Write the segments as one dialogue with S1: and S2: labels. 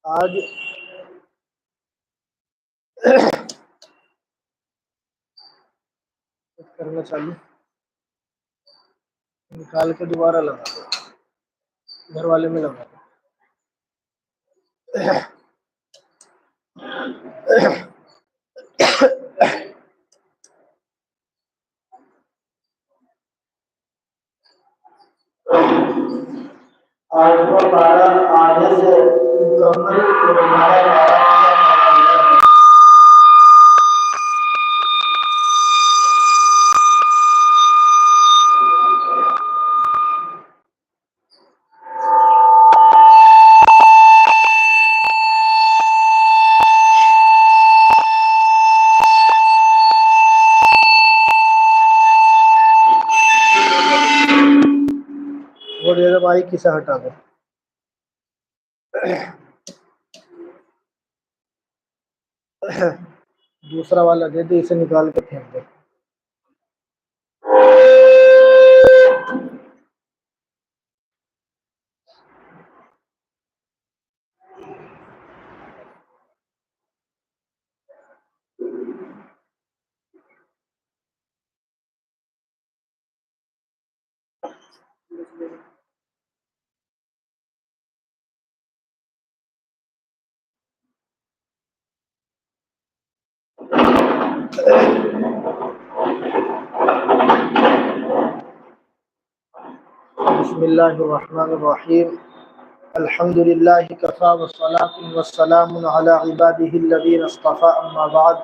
S1: آج کرنا چاہیے، نکال کے دوبارہ لگا دو، گھر والے میں لگا دو۔ آج وہ بارہ آدھے سے مکمل وہ دے دو بھائی، کسے ہٹا دو۔ دوسرا والا دے دے، اسے نکال کے پھینک دے۔ 'بسم اللہ الرحمن الرحیم' الحمد للہ کفا والصلاۃ والسلام علی عبادہ الذین اصطفیٰ، اما بعد۔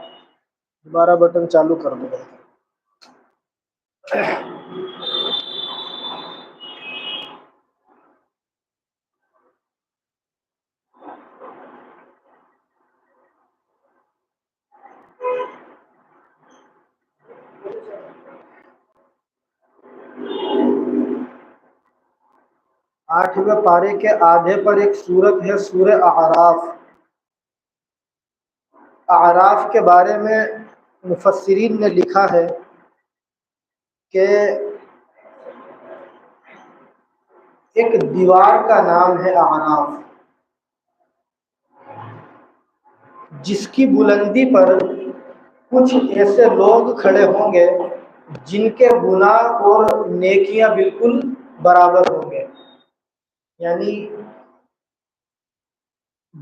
S1: دوبارہ بٹن چالو کر دو۔ آٹھویں پارے کے آدھے پر ایک سورت ہے، سورہ اعراف۔ اعراف کے بارے میں مفسرین نے لکھا ہے کہ ایک دیوار کا نام ہے اعراف، جس کی بلندی پر کچھ ایسے لوگ کھڑے ہوں گے جن کے گناہ اور نیکیاں بالکل برابر ہوں گے، یعنی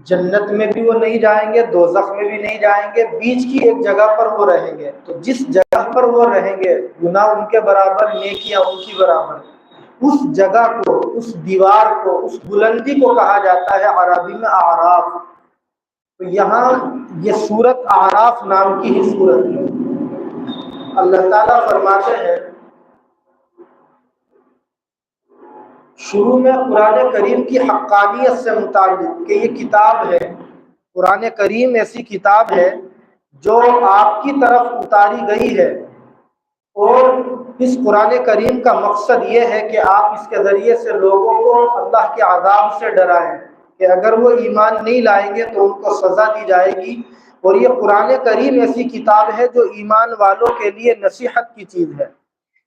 S1: جنت میں بھی وہ نہیں جائیں گے، دوزخ میں بھی نہیں جائیں گے، بیچ کی ایک جگہ پر وہ رہیں گے۔ تو جس جگہ پر وہ رہیں گے گناہ ان کے برابر، نیکیاں ان کی برابر، اس جگہ کو، اس دیوار کو، اس بلندی کو کہا جاتا ہے عربی میں اعراف۔ تو یہاں یہ سورت اعراف نام کی ہی سورت ہے۔ اللہ تعالیٰ فرماتے ہیں شروع میں قرآن کریم کی حقانیت سے متعلق کہ یہ کتاب ہے، قرآن کریم ایسی کتاب ہے جو آپ کی طرف اتاری گئی ہے، اور اس قرآن کریم کا مقصد یہ ہے کہ آپ اس کے ذریعے سے لوگوں کو اللہ کے عذاب سے ڈرائیں کہ اگر وہ ایمان نہیں لائیں گے تو ان کو سزا دی جائے گی۔ اور یہ قرآن کریم ایسی کتاب ہے جو ایمان والوں کے لیے نصیحت کی چیز ہے،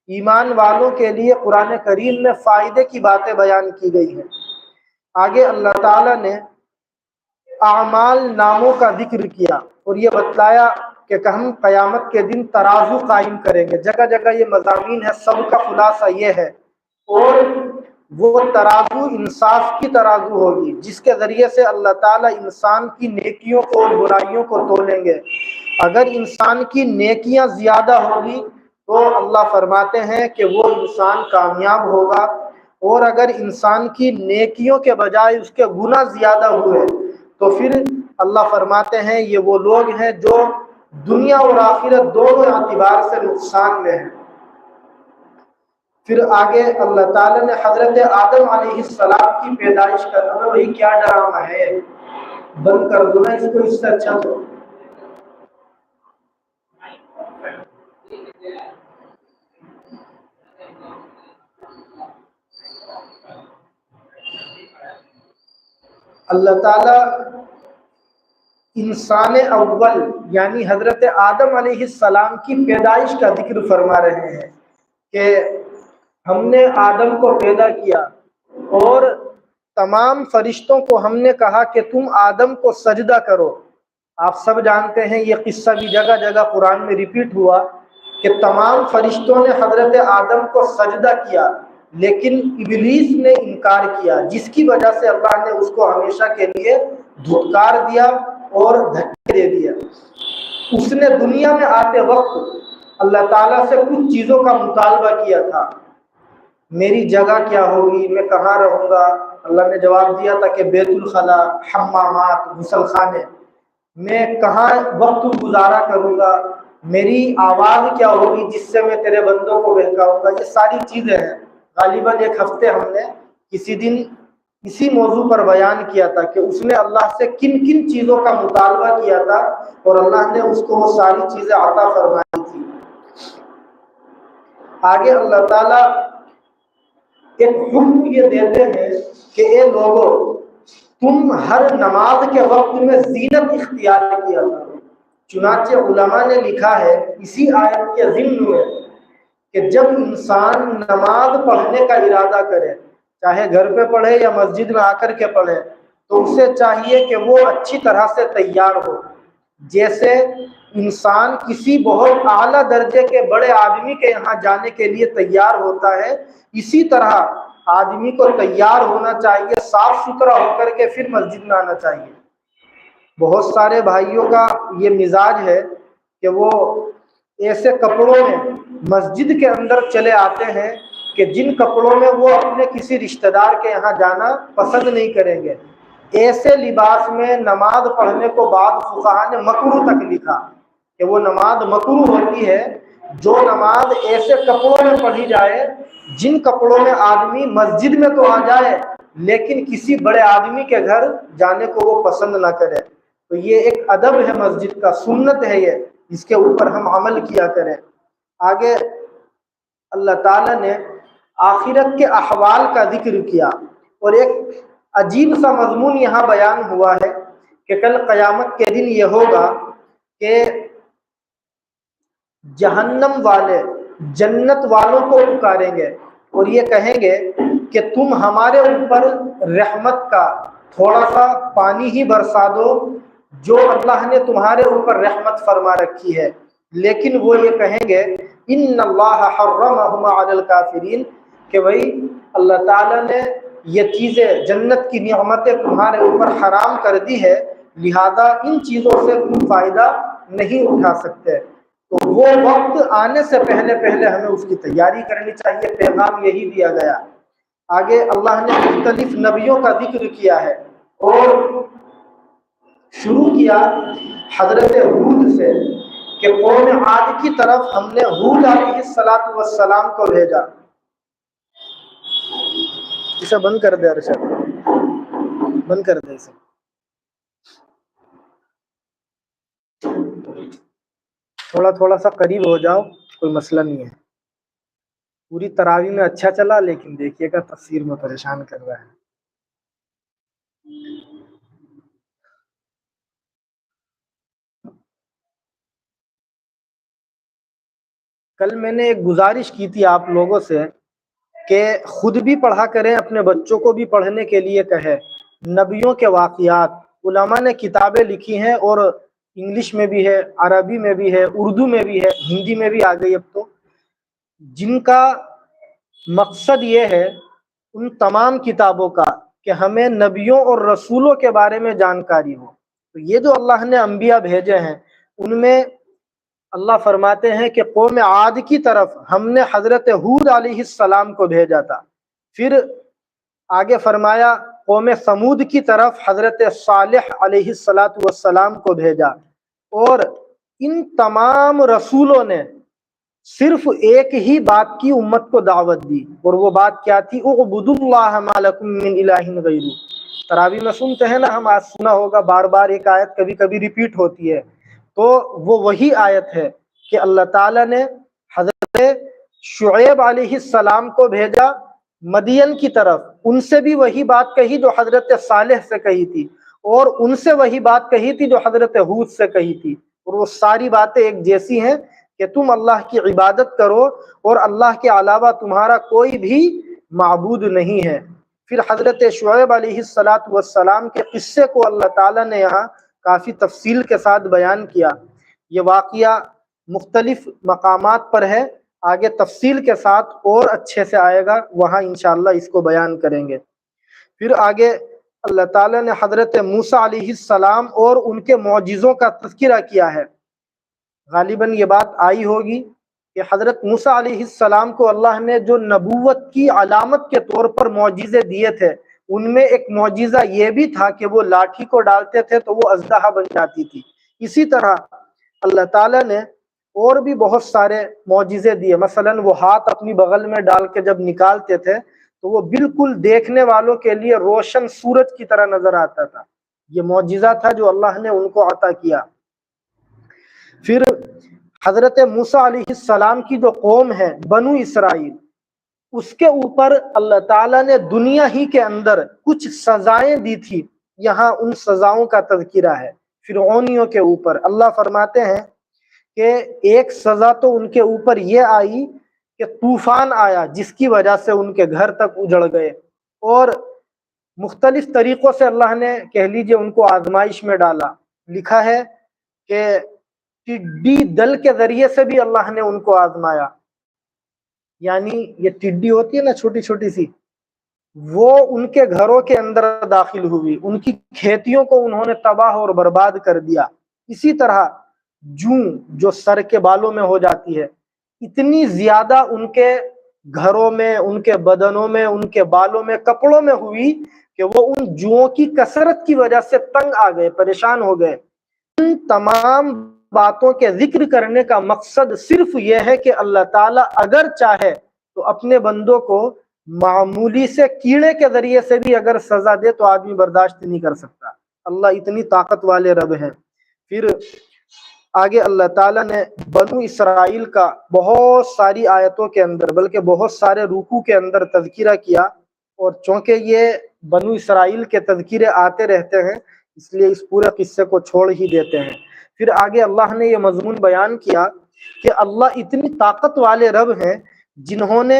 S1: ایمان والوں کے لیے قرآن کریم میں فائدے کی باتیں بیان کی گئی ہیں۔ آگے اللہ تعالیٰ نے اعمال ناموں کا ذکر کیا اور یہ بتلایا کہ ہم قیامت کے دن ترازو قائم کریں گے۔ جگہ جگہ یہ مضامین ہے، سب کا خلاصہ یہ ہے، اور وہ ترازو انصاف کی ترازو ہوگی جس کے ذریعے سے اللہ تعالیٰ انسان کی نیکیوں کو اور برائیوں کو تولیں گے۔ اگر انسان کی نیکیاں زیادہ ہوگی تو اللہ فرماتے ہیں کہ وہ انسان کامیاب ہوگا، اور اگر انسان کی نیکیوں کے بجائے اس کے گناہ زیادہ ہوئے تو پھر اللہ فرماتے ہیں یہ وہ لوگ ہیں جو دنیا اور آخرت دونوں اعتبار سے نقصان میں ہیں۔ پھر آگے اللہ تعالیٰ نے حضرت آدم علیہ السلام کی پیدائش کا وہی کیا ڈرامہ ہے، بند کر دو نا اس کو، اس سے اچھا تو اللہ تعالیٰ انسان اول یعنی حضرت آدم علیہ السلام کی پیدائش کا ذکر فرما رہے ہیں کہ ہم نے آدم کو پیدا کیا اور تمام فرشتوں کو ہم نے کہا کہ تم آدم کو سجدہ کرو. آپ سب جانتے ہیں یہ قصہ بھی جگہ جگہ قرآن میں ریپیٹ ہوا کہ تمام فرشتوں نے حضرت آدم کو سجدہ کیا، لیکن ابلیس نے انکار کیا، جس کی وجہ سے اللہ نے اس کو ہمیشہ کے لیے دھتکار دیا اور دھکے دے دیا. اس نے دنیا میں آتے وقت اللہ تعالیٰ سے کچھ چیزوں کا مطالبہ کیا تھا. میری جگہ کیا ہوگی، میں کہاں رہوں گا؟ اللہ نے جواب دیا تھا کہ بیت الخلا، حمامات، غسل خانے، میں کہاں وقت گزارا کروں گا، میری آواز کیا ہوگی جس سے میں تیرے بندوں کو بہکاؤں گا. یہ ساری چیزیں ہیں. غالباً ایک ہفتے ہم نے کسی دن اسی موضوع پر بیان کیا تھا کہ اس نے اللہ سے کن کن چیزوں کا مطالبہ کیا تھا اور اللہ نے اس کو وہ ساری چیزیں عطا فرمائی تھی. آگے اللہ تعالیٰ ایک حکم یہ دیتے ہیں کہ اے لوگوں، تم ہر نماز کے وقت میں زینت اختیار کیا کرو. چنانچہ علماء نے لکھا ہے اسی آیت کے ضمن میں کہ جب انسان نماز پڑھنے کا ارادہ کرے، چاہے گھر پہ پڑھے یا مسجد میں آ کر کے پڑھے، تو اسے چاہیے کہ وہ اچھی طرح سے تیار ہو. جیسے انسان کسی بہت اعلیٰ درجے کے بڑے آدمی کے یہاں جانے کے لیے تیار ہوتا ہے، اسی طرح آدمی کو تیار ہونا چاہیے، صاف ستھرا ہو کر کے پھر مسجد میں آنا چاہیے. بہت سارے بھائیوں کا یہ مزاج ہے کہ وہ ایسے کپڑوں میں مسجد کے اندر چلے آتے ہیں کہ جن کپڑوں میں وہ اپنے کسی رشتہ دار کے یہاں جانا پسند نہیں کریں گے. ایسے لباس میں نماز پڑھنے کو بعض فقہا نے مکروہ تک لکھا کہ وہ نماز مکروہ ہوتی ہے جو نماز ایسے کپڑوں میں پڑھی جائے جن کپڑوں میں آدمی مسجد میں تو آ جائے لیکن کسی بڑے آدمی کے گھر جانے کو وہ پسند نہ کرے. تو یہ ایک ادب ہے مسجد کا، سنت ہے یہ، اس کے اوپر ہم عمل کیا کریں. آگے اللہ تعالیٰ نے آخرت کے احوال کا ذکر کیا اور ایک عجیب سا مضمون یہاں بیان ہوا ہے کہ کل قیامت کے دن یہ ہوگا کہ جہنم والے جنت والوں کو پکاریں گے اور یہ کہیں گے کہ تم ہمارے اوپر رحمت کا تھوڑا سا پانی ہی برسا دو جو اللہ نے تمہارے اوپر رحمت فرما رکھی ہے. لیکن وہ یہ کہیں گے ان اللہ حرمہما علی الکافرین کہ بھائی اللہ تعالیٰ نے یہ چیزیں جنت کی نعمتیں تمہارے اوپر حرام کر دی ہے، لہذا ان چیزوں سے تم فائدہ نہیں اٹھا سکتے. تو وہ وقت آنے سے پہلے ہمیں اس کی تیاری کرنی چاہیے. پیغام یہی دیا گیا. آگے اللہ نے مختلف نبیوں کا ذکر کیا ہے اور شروع کیا حضرت ہود سے کہ قوم عاد کی طرف ہم نے ہود علیہ السلام کو بھیجا. اسے بند کر دے ارشد، بند کر دے اسے. تھوڑا سا قریب ہو جاؤ، کوئی مسئلہ نہیں ہے. پوری تراویح میں اچھا چلا لیکن دیکھیے گا تفسیر میں پریشان کر رہا ہے. کل میں نے ایک گزارش کی تھی آپ لوگوں سے کہ خود بھی پڑھا کریں، اپنے بچوں کو بھی پڑھنے کے لیے کہیں. نبیوں کے واقعات علماء نے کتابیں لکھی ہیں اور انگلش میں بھی ہے، عربی میں بھی ہے، اردو میں بھی ہے، ہندی میں بھی آ گئی اب تو، جن کا مقصد یہ ہے ان تمام کتابوں کا کہ ہمیں نبیوں اور رسولوں کے بارے میں جانکاری ہو. تو یہ جو اللہ نے انبیاء بھیجے ہیں ان میں اللہ فرماتے ہیں کہ قوم عاد کی طرف ہم نے حضرت ہود علیہ السلام کو بھیجا تھا. پھر آگے فرمایا قوم ثمود کی طرف حضرت صالح علیہ السلام کو بھیجا. اور ان تمام رسولوں نے صرف ایک ہی بات کی امت کو دعوت دی اور وہ بات کیا تھی؟ اعبدوا اللہ ما لکم من الہ غیرہ. تراویح میں سنتے ہیں نا ہم، آج سنا ہوگا بار بار ایک آیت کبھی کبھی ریپیٹ ہوتی ہے، تو وہ وہی آیت ہے کہ اللہ تعالیٰ نے حضرت شعیب علیہ السلام کو بھیجا مدین کی طرف، ان سے بھی وہی بات کہی جو حضرت صالح سے کہی تھی اور ان سے وہی بات کہی تھی جو حضرت ہود سے کہی تھی. اور وہ ساری باتیں ایک جیسی ہیں کہ تم اللہ کی عبادت کرو اور اللہ کے علاوہ تمہارا کوئی بھی معبود نہیں ہے. پھر حضرت شعیب علیہ السلام کے قصے کو اللہ تعالیٰ نے یہاں کافی تفصیل کے ساتھ بیان کیا۔ یہ واقعہ مختلف مقامات پر ہے، آگے تفصیل کے ساتھ اور اچھے سے آئے گا، وہاں انشاءاللہ اس کو بیان کریں گے۔ پھر آگے اللہ تعالیٰ نے حضرت موسیٰ علیہ السلام اور ان کے معجزوں کا تذکرہ کیا ہے۔ غالباً یہ بات آئی ہوگی کہ حضرت موسیٰ علیہ السلام کو اللہ نے جو نبوت کی علامت کے طور پر معجزے دیے تھے، ان میں ایک معجزہ یہ بھی تھا کہ وہ لاٹھی کو ڈالتے تھے تو وہ اژدہا بن جاتی تھی۔ اسی طرح اللہ تعالیٰ نے اور بھی بہت سارے معجزے دیے، مثلا وہ ہاتھ اپنی بغل میں ڈال کے جب نکالتے تھے تو وہ بالکل دیکھنے والوں کے لیے روشن سورج کی طرح نظر آتا تھا۔ یہ معجزہ تھا جو اللہ نے ان کو عطا کیا۔ پھر حضرت موسیٰ علیہ السلام کی جو قوم ہے بنو اسرائیل، اس کے اوپر اللہ تعالیٰ نے دنیا ہی کے اندر کچھ سزائیں دی تھی، یہاں ان سزاؤں کا تذکرہ ہے۔ فرعونیوں کے اوپر اللہ فرماتے ہیں کہ ایک سزا تو ان کے اوپر یہ آئی کہ طوفان آیا جس کی وجہ سے ان کے گھر تک اجڑ گئے، اور مختلف طریقوں سے اللہ نے کہہ لیجئے ان کو آزمائش میں ڈالا۔ لکھا ہے کہ ٹڈی دل کے ذریعے سے بھی اللہ نے ان کو آزمایا، یعنی یہ ٹڈی ہوتی ہے نا چھوٹی چھوٹی سی، وہ ان کے گھروں کے اندر داخل ہوئی، ان کی کھیتیوں کو انہوں نے تباہ اور برباد کر دیا۔ اسی طرح جوں جو سر کے بالوں میں ہو جاتی ہے، اتنی زیادہ ان کے گھروں میں، ان کے بدنوں میں، ان کے بالوں میں، کپڑوں میں ہوئی کہ وہ ان جوؤں کی کثرت کی وجہ سے تنگ آ گئے، پریشان ہو گئے۔ ان تمام باتوں کے ذکر کرنے کا مقصد صرف یہ ہے کہ اللہ تعالیٰ اگر چاہے تو اپنے بندوں کو معمولی سے کیڑے کے ذریعے سے بھی اگر سزا دے تو آدمی برداشت نہیں کر سکتا۔ اللہ اتنی طاقت والے رب ہیں۔ پھر آگے اللہ تعالیٰ نے بنو اسرائیل کا بہت ساری آیتوں کے اندر، بلکہ بہت سارے رکوع کے اندر تذکرہ کیا، اور چونکہ یہ بنو اسرائیل کے تذکرے آتے رہتے ہیں اس لیے اس پورے قصے کو چھوڑ ہی دیتے ہیں۔ پھر آگے اللہ نے یہ مضمون بیان کیا کہ اللہ اتنی طاقت والے رب ہیں جنہوں نے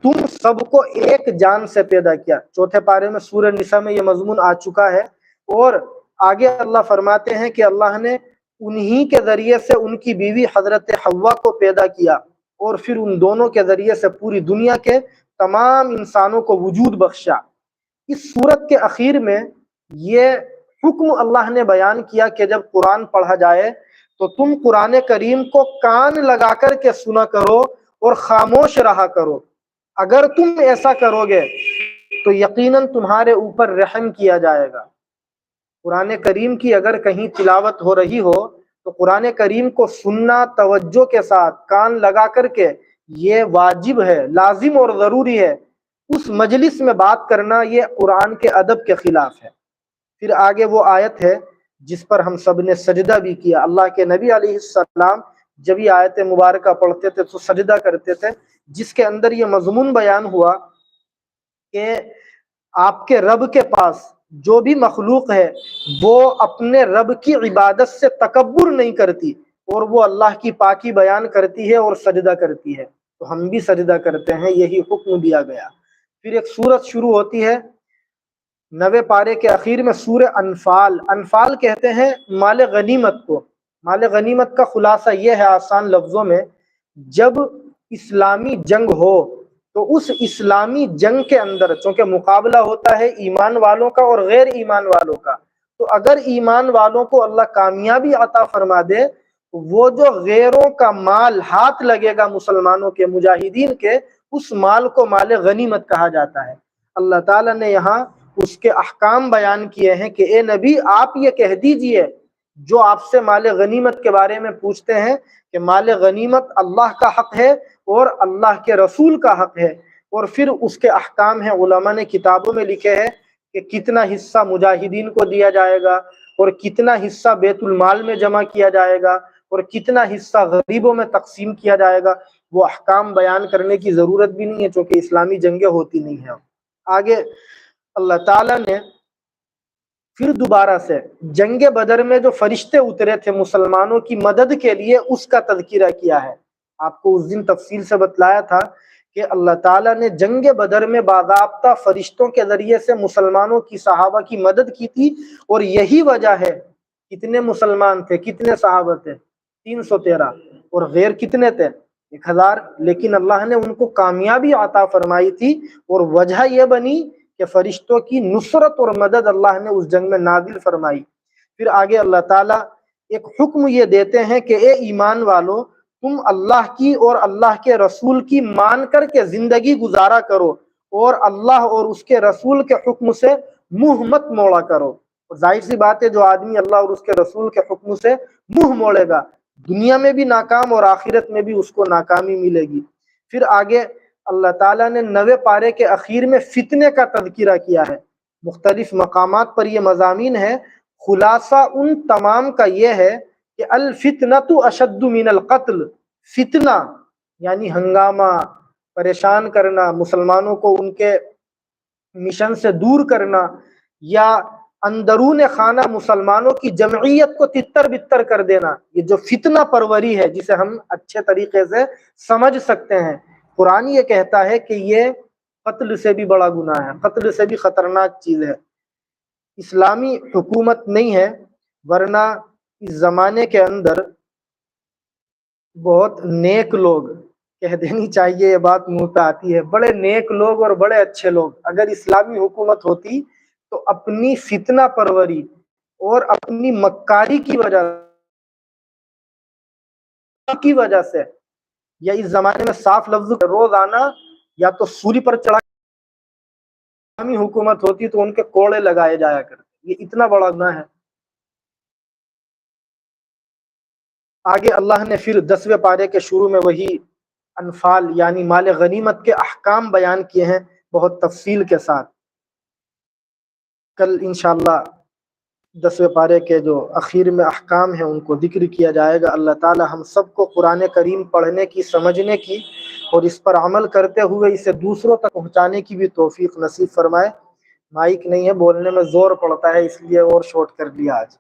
S1: تم سب کو ایک جان سے پیدا کیا۔ چوتھے پارے میں سورہ نساء میں یہ مضمون آ چکا ہے، اور آگے اللہ فرماتے ہیں کہ اللہ نے انہی کے ذریعے سے ان کی بیوی حضرت حوا کو پیدا کیا، اور پھر ان دونوں کے ذریعے سے پوری دنیا کے تمام انسانوں کو وجود بخشا۔ اس سورت کے اخیر میں یہ حکم اللہ نے بیان کیا کہ جب قرآن پڑھا جائے تو تم قرآن کریم کو کان لگا کر کے سنا کرو اور خاموش رہا کرو۔ اگر تم ایسا کرو گے تو یقیناً تمہارے اوپر رحم کیا جائے گا۔ قرآن کریم کی اگر کہیں تلاوت ہو رہی ہو تو قرآن کریم کو سننا توجہ کے ساتھ، کان لگا کر کے، یہ واجب ہے، لازم اور ضروری ہے۔ اس مجلس میں بات کرنا یہ قرآن کے ادب کے خلاف ہے۔ پھر آگے وہ آیت ہے جس پر ہم سب نے سجدہ بھی کیا۔ اللہ کے نبی علیہ السلام جب یہ آیت مبارکہ پڑھتے تھے تو سجدہ کرتے تھے، جس کے اندر یہ مضمون بیان ہوا کہ آپ کے رب کے پاس جو بھی مخلوق ہے وہ اپنے رب کی عبادت سے تکبر نہیں کرتی، اور وہ اللہ کی پاکی بیان کرتی ہے اور سجدہ کرتی ہے، تو ہم بھی سجدہ کرتے ہیں، یہی حکم دیا گیا۔ پھر ایک سورت شروع ہوتی ہے 9ویں پارے کے اخیر میں، سورہ انفال۔ انفال کہتے ہیں مال غنیمت کو۔ مال غنیمت کا خلاصہ یہ ہے آسان لفظوں میں، جب اسلامی جنگ ہو تو اس اسلامی جنگ کے اندر چونکہ مقابلہ ہوتا ہے ایمان والوں کا اور غیر ایمان والوں کا، تو اگر ایمان والوں کو اللہ کامیابی عطا فرما دے تو وہ جو غیروں کا مال ہاتھ لگے گا مسلمانوں کے، مجاہدین کے، اس مال کو مال غنیمت کہا جاتا ہے۔ اللہ تعالیٰ نے یہاں اس کے احکام بیان کیے ہیں کہ اے نبی آپ یہ کہہ دیجئے جو آپ سے مال غنیمت کے بارے میں پوچھتے ہیں کہ مال غنیمت اللہ کا حق ہے اور اللہ کے رسول کا حق ہے، اور پھر اس کے احکام ہیں، علماء نے کتابوں میں لکھے ہیں کہ کتنا حصہ مجاہدین کو دیا جائے گا، اور کتنا حصہ بیت المال میں جمع کیا جائے گا، اور کتنا حصہ غریبوں میں تقسیم کیا جائے گا۔ وہ احکام بیان کرنے کی ضرورت بھی نہیں ہے چونکہ اسلامی جنگیں ہوتی نہیں ہیں۔ آگے اللہ تعالیٰ نے پھر دوبارہ سے جنگ بدر میں جو فرشتے اترے تھے مسلمانوں کی مدد کے لیے، اس کا تذکرہ کیا ہے۔ آپ کو اس دن تفصیل سے بتلایا تھا کہ اللہ تعالیٰ نے جنگ بدر میں باضابطہ فرشتوں کے ذریعے سے مسلمانوں کی صحابہ کی مدد کی تھی، اور یہی وجہ ہے کتنے مسلمان تھے، کتنے صحابہ تھے 313، اور غیر کتنے تھے 1000، لیکن اللہ نے ان کو کامیابی عطا فرمائی تھی، اور وجہ یہ بنی کہ فرشتوں کی نصرت اور مدد اللہ نے اس جنگ میں نازل فرمائی۔ پھر آگے اللہ تعالیٰ ایک حکم یہ دیتے ہیں کہ اے ایمان والو، تم اللہ کی اور اللہ کے رسول کی مان کر کے زندگی گزارا کرو، اور اللہ اور اس کے رسول کے حکم سے منہ مت موڑا کرو۔ اور ظاہر سی بات ہے جو آدمی اللہ اور اس کے رسول کے حکم سے منہ موڑے گا، دنیا میں بھی ناکام اور آخرت میں بھی اس کو ناکامی ملے گی۔ پھر آگے اللہ تعالیٰ نے 9ویں پارے کے اخیر میں فتنے کا تذکرہ کیا ہے، مختلف مقامات پر یہ مضامین ہے۔ خلاصہ ان تمام کا یہ ہے کہ الفتنۃ اشد من القتل، فتنہ یعنی ہنگامہ، پریشان کرنا، مسلمانوں کو ان کے مشن سے دور کرنا، یا اندرون خانہ مسلمانوں کی جمعیت کو تتر بتر کر دینا، یہ جو فتنہ پروری ہے جسے ہم اچھے طریقے سے سمجھ سکتے ہیں، قرآن یہ کہتا ہے کہ یہ قتل سے بھی بڑا گناہ ہے، قتل سے بھی خطرناک چیز ہے۔ اسلامی حکومت نہیں ہے، ورنہ اس زمانے کے اندر بہت نیک لوگ، کہہ دینی چاہیے یہ بات منہ پہ آتی ہے، بڑے نیک لوگ اور بڑے اچھے لوگ اگر اسلامی حکومت ہوتی تو اپنی فتنہ پروری اور اپنی مکاری کی وجہ سے یا اس زمانے میں صاف لفظ روزانہ یا تو سولی پر چڑھا اسلامی حکومت ہوتی تو ان کے کوڑے لگائے جایا کرتے، یہ اتنا بڑا گناہ ہے۔ آگے اللہ نے پھر 10ویں پارے کے شروع میں وہی انفال یعنی مال غنیمت کے احکام بیان کیے ہیں بہت تفصیل کے ساتھ۔ کل انشاءاللہ 10ویں پارے کے جو اخیر میں احکام ہیں ان کو ذکر کیا جائے گا۔ اللہ تعالی ہم سب کو قرآن کریم پڑھنے کی، سمجھنے کی اور اس پر عمل کرتے ہوئے اسے دوسروں تک پہنچانے کی بھی توفیق نصیب فرمائے۔ مائک نہیں ہے، بولنے میں زور پڑتا ہے اس لیے اور شارٹ کر لیا آج۔